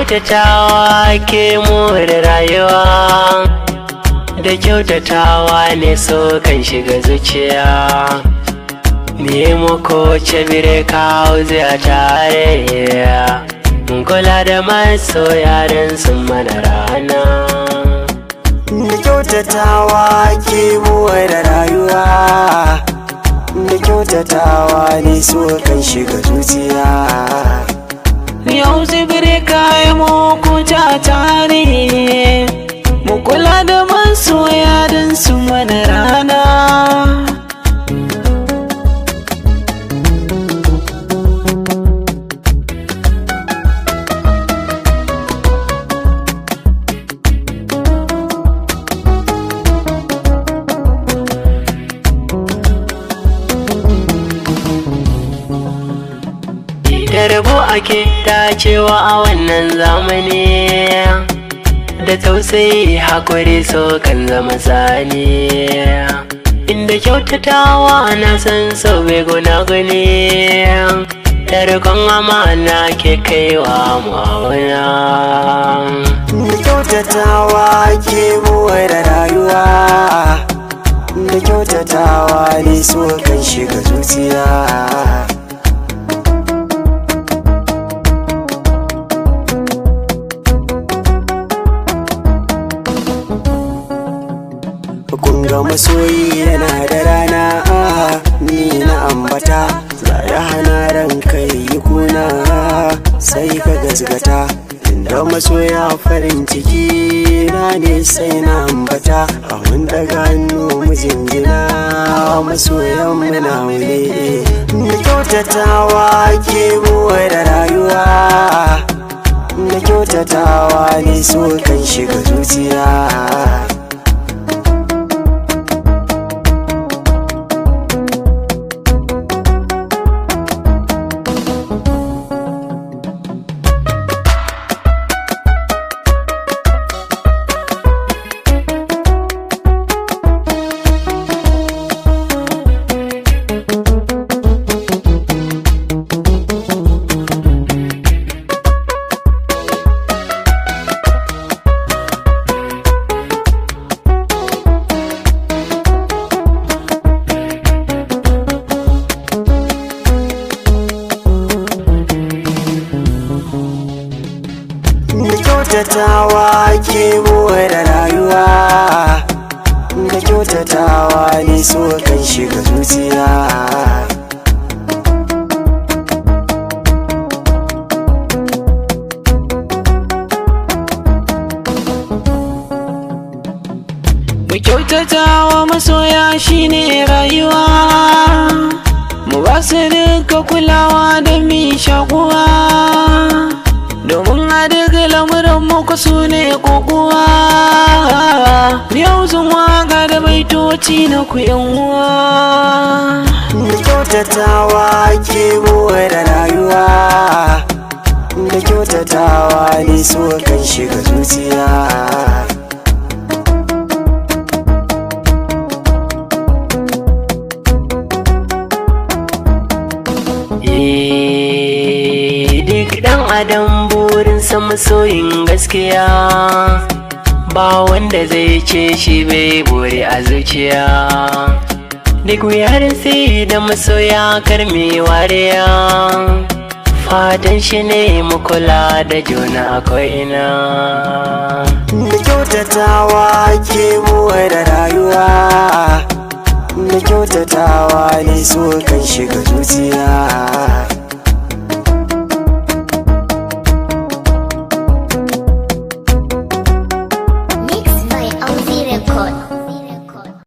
kyautatawa ke more rayuwa, da kyautatawa ne so kan shiga zuciya. Me muku ce bire kawo zai a tare, mun kula da masoya don sun mana rana. Da kyautatawa ke more rayuwa, da kyautatawa ne so kan shiga zuciya. Yau zibire kayan muku ta tare, mu kula da masoya don su mana rana. Da rabo ake dacewa a wannan zamani, da tausayi hakuri so kan zama sani. Inda kyautatawa na san sau bai gunaguni, da rikon amana ke kaiwa ma'auna. Da kyautatawa ke more rayuwa, da kyautatawa ne so kan shiga zuciya. Kunga masoyi yana da rana, ni na ambata, za ya hana ranka yi kuna sai ka gazgata. Inda masoya farin ciki na ne sai na ambata, a wanda gano mijinjina masoyan muna wule. Da kyautatawa ke more rayuwa, da kyautatawa ne so kan shiga zuciya. Da kyautatawa ke more rayuwa, da kyautatawa ne so kan shiga zuciya. Mu kyautatawa masoya shine rayuwa, mu ba su duka kulawa da mi shakuwa, domin a daga lamuran muku su ne kokuwa. Yau sun waka da baitoci na ku uwa. Da kyautatawa ke more rayuwa, da kyautatawa ne so kan shiga zuciya. Duk ɗan adam burinsa masoyin gaskiya, ba wanda zai ce shi bai buri a zuciya. Duk wuyar sai da masoya karmi wariya, fatan shi ne mu kula da juna a ko'ina. Da kyautatawa ke more rayuwa, da kyautatawa ne so kan shiga zuciya.